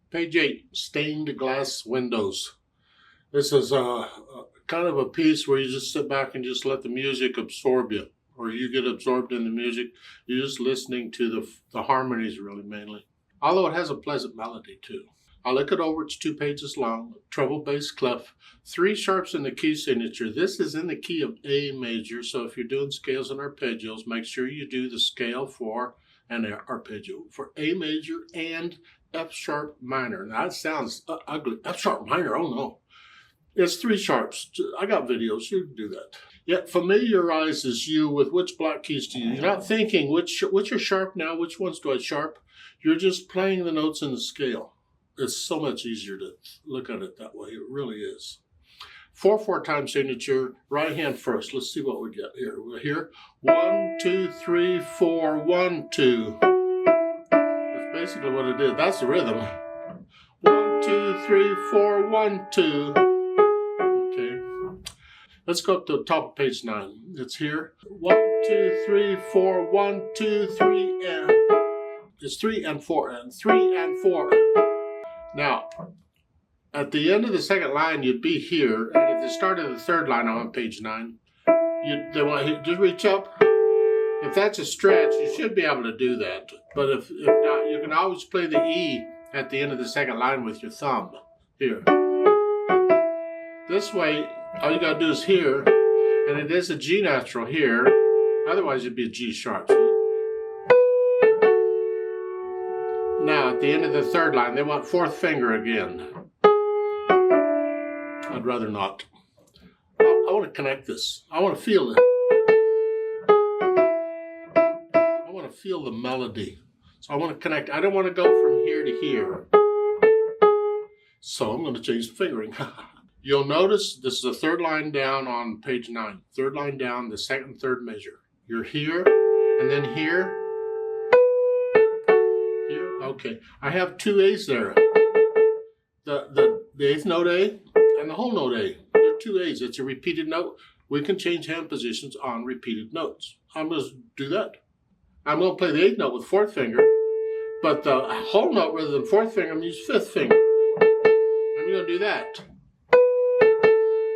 Page 8, stained glass windows. This is kind of a piece where you just sit back and just let the music absorb you, or you get absorbed in the music. You're just listening to the harmonies really mainly. Although it has a pleasant melody too. I'll look it over, it's 2 pages long, treble bass clef, 3 sharps in the key signature. This is in the key of A major, so if you're doing scales and arpeggios, make sure you do the scale for an arpeggio for A major and F sharp minor. Now that sounds ugly. F sharp minor, oh no. It's 3 sharps. I got videos, you can do that. It familiarizes you with which block keys to use. You're not thinking which are sharp now, which ones do I sharp. You're just playing the notes in the scale. It's so much easier to look at it that way. It really is. 4/4 time signature, right hand first. Let's see what we get here. We're here. 1, 2, 3, 4, 1, 2. That's basically what it is. That's the rhythm. 1, 2, 3, 4, 1, 2. Okay. Let's go up to the top of page 9. It's here. 1, 2, 3, 4, 1, 2, 3, and it's 3 and 4 and 3 and 4. Now, at the end of the second line, you'd be here, and at the start of the third line on page 9, they want to just reach up. If that's a stretch, you should be able to do that. But if not, you can always play the E at the end of the second line with your thumb. Here. This way, all you got to do is here, and it is a G natural here. Otherwise, it'd be a G sharp. Now, at the end of the third line, they want 4th finger again. I'd rather not. I want to connect this. I want to feel it. I want to feel the melody. So I want to connect. I don't want to go from here to here. So I'm going to change the fingering. You'll notice this is the 3rd line down on page 9. 3rd line down, the 2nd and 3rd measure. You're here, and then here. Here, okay. I have 2 A's there. The 8th note A and the whole note A. There are 2 A's. It's a repeated note. We can change hand positions on repeated notes. I'm going to do that. I'm going to play the 8th note with 4th finger, but the whole note rather than 4th finger, I'm going to use 5th finger. I'm going to do that.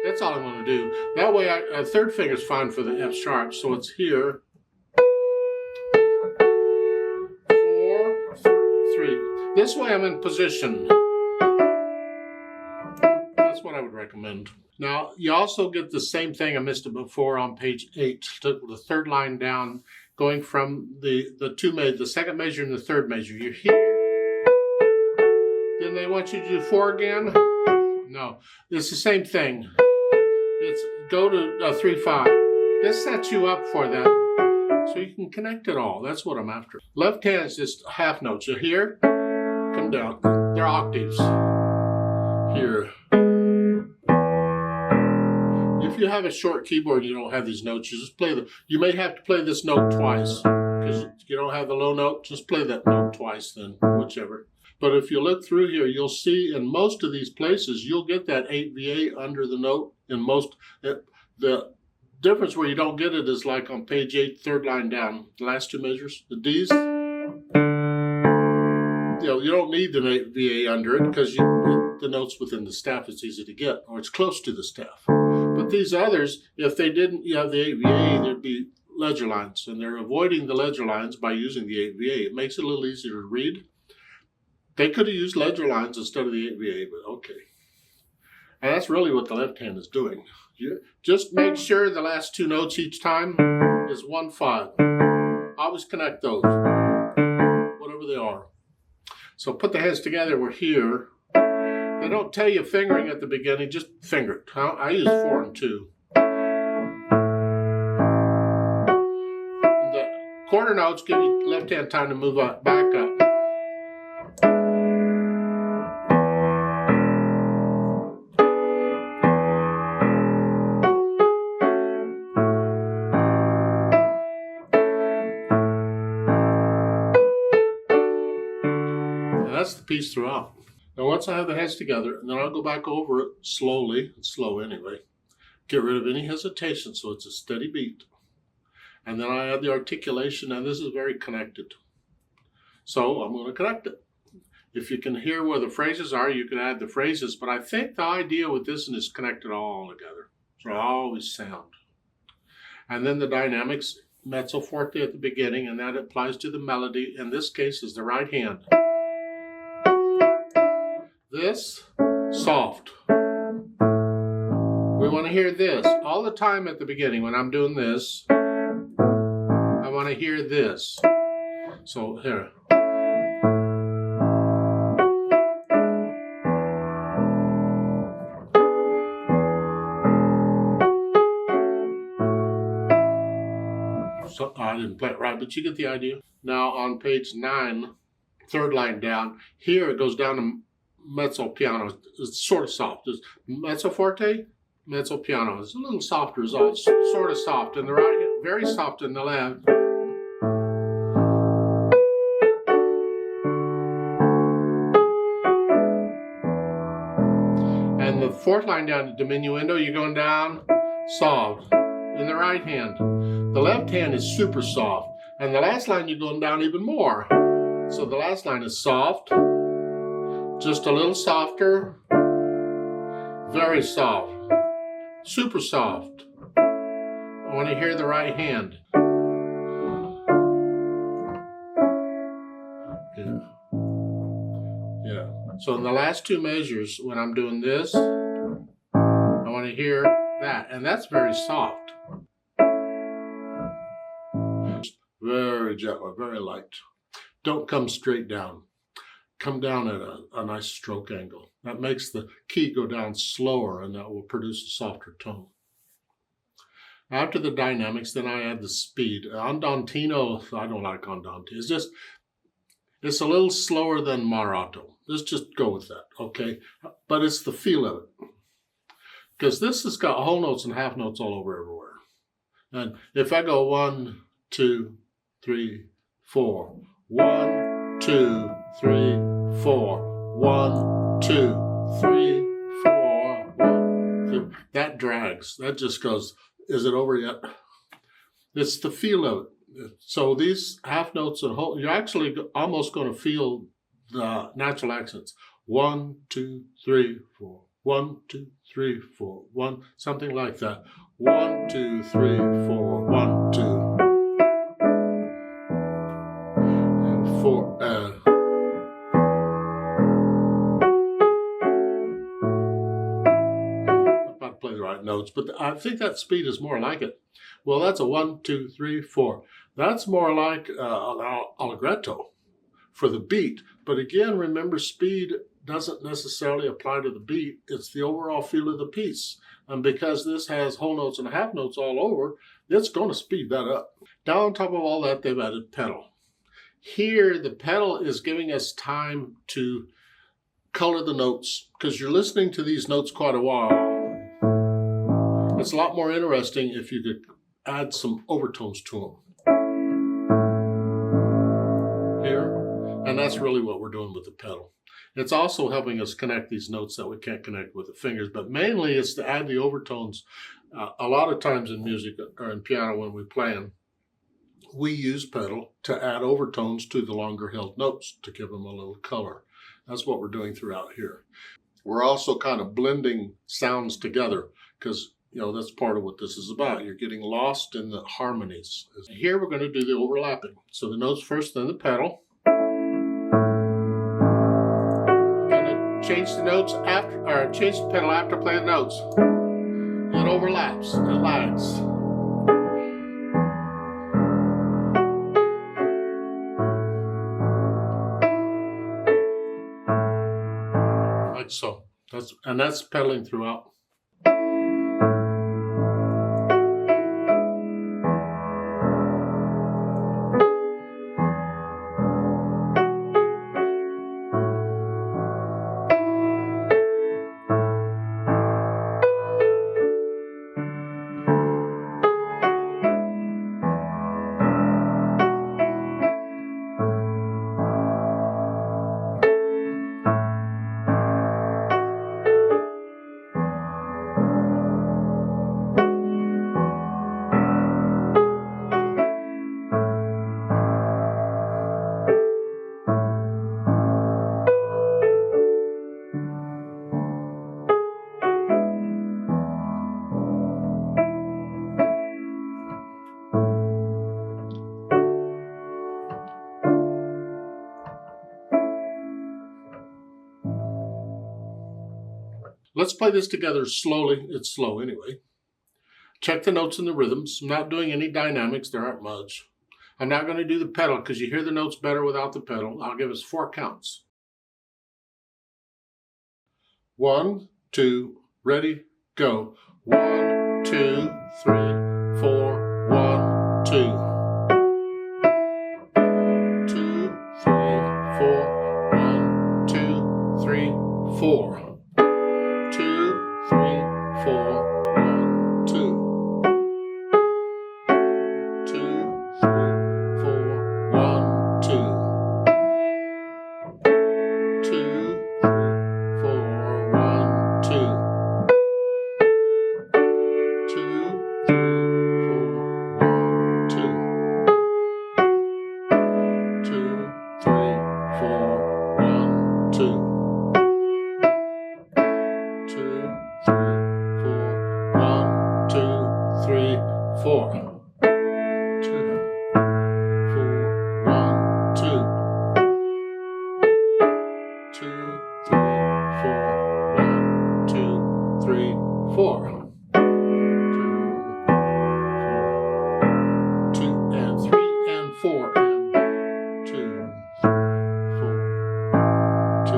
That's all I'm going to do. That way, a 3rd finger is fine for the F sharp. So it's here. 4, 3. This way I'm in position. That's what I would recommend. Now, you also get the same thing, I missed it before, on page 8. Took the 3rd line down, going from the 2nd measure and the 3rd measure. You're here. Then they want you to do 4 again. No, it's the same thing. It's go to 3, 5. This sets you up for that, so you can connect it all. That's what I'm after. Left hand is just half notes. So here, come down. They're octaves. Here. If you have a short keyboard and you don't have these notes, you just play you may have to play this note twice because you don't have the low note. Just play that note twice then, whichever. But if you look through here, you'll see in most of these places, you'll get that 8 VA under the note. In most, the difference where you don't get it is like on page 8, 3rd line down, the last 2 measures, the D's. You don't need the 8 VA under it because the notes within the staff is easy to get, or it's close to the staff. But these others, if they didn't have the 8 VA, there'd be ledger lines, and they're avoiding the ledger lines by using the 8 VA. It makes it a little easier to read. They could have used ledger lines instead of the 8 VA, but okay. And that's really what the left hand is doing. You just make sure the last 2 notes each time is 1, 5. Always connect those, whatever they are. So put the hands together, we're here. They don't tell you fingering at the beginning, just finger it. I use 4 and 2. The quarter notes give you left hand time to move back up. That's the piece throughout. Now once I have the heads together, and then I'll go back over it slowly, it's slow anyway, get rid of any hesitation so it's a steady beat. And then I add the articulation, and this is very connected. So I'm going to connect it. If you can hear where the phrases are, you can add the phrases. But I think the idea with this one is connect it all together. So always sound. And then the dynamics, mezzo forte at the beginning, and that applies to the melody. In this case is the right hand. This, soft. We want to hear this all the time at the beginning. When I'm doing this, I want to hear this. So here. So I didn't play it right, but you get the idea. Now on page 9, third line down, here it goes down to mezzo piano. It's sort of soft. It's mezzo forte, mezzo piano. It's a little softer. It's all sort of soft in the right hand, very soft in the left. And the fourth line down to diminuendo, you're going down soft in the right hand. The left hand is super soft. And the last line you're going down even more. So the last line is soft, just a little softer, very soft, super soft. I want to hear the right hand. Yeah. So in the last two measures, when I'm doing this, I want to hear that. And that's very soft. Very gentle, very light. Don't come straight down. Come down at a nice stroke angle. That makes the key go down slower, and that will produce a softer tone. After the dynamics, then I add the speed. Andantino, I don't like andante. It's a little slower than Marato. Let's just go with that, okay? But it's the feel of it. Because this has got whole notes and half notes all over everywhere. And if I go 1, 2, 3, 4. 1, 2, 3, 4. 1, 2, 3, 4. 1, 2. That drags. That just goes, is it over yet? It's the feel of it. So these half notes and whole, you're actually almost going to feel the natural accents. 1, 2, 3, 4. 1, 2, 3, 4. 1, something like that. 1, 2, 3, 4. 1, 2. 4. I'm about to play the right notes, but I think that speed is more like it. Well, that's a 1, 2, 3, 4. That's more like allegretto for the beat. But again, remember, speed doesn't necessarily apply to the beat. It's the overall feel of the piece. And because this has whole notes and half notes all over, it's going to speed that up. Now on top of all that, they've added pedal. Here, the pedal is giving us time to color the notes, because you're listening to these notes quite a while. It's a lot more interesting if you could add some overtones to them. Here, and that's really what we're doing with the pedal. It's also helping us connect these notes that we can't connect with the fingers, but mainly it's to add the overtones. A lot of times in music or in piano when we play them, we use pedal to add overtones to the longer held notes to give them a little color. That's what we're doing throughout here. We're also kind of blending sounds together because, you know, that's part of what this is about. You're getting lost in the harmonies. Here we're going to do the overlapping. So the notes first, then the pedal. Going to change the notes after, or change the pedal after playing the notes. It overlaps, it lags. Like so. That's pedaling throughout. Let's play this together slowly. It's slow anyway. Check the notes and the rhythms. I'm not doing any dynamics. There aren't much. I'm not going to do the pedal because you hear the notes better without the pedal. I'll give us 4 counts. 1, 2, ready, go. 1, 2, 3, 4, 1, 2. 2, 3, 4, 1, 2, 3, 4. 2, 3, 4, 1, 2. 2, 3, 4, 1, 2. 2, 3, 4, 1, 2. 2, 3, 4, 1, 2. 2, 3, 4, 1, 2. 2, 3, 4, 1, 2, 3, 4. 2, 4, 1, 2. 2, 3, 4, 1, 2, 3, 4. 2 and 3 and 4 and 2, 4, 2,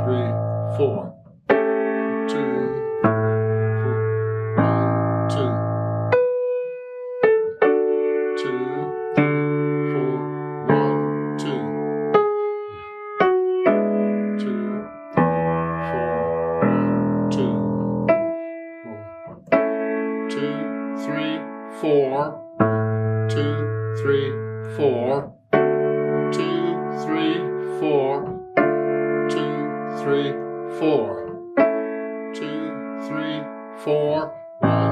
3, 4. 2, 1, 2. 2, 4, 1, 2. 2, 4, 1, 2. 2, 3, 4. 2, 3, 4. 2, 3, 4. 2, 3, 4. 2, 3, 4. 1,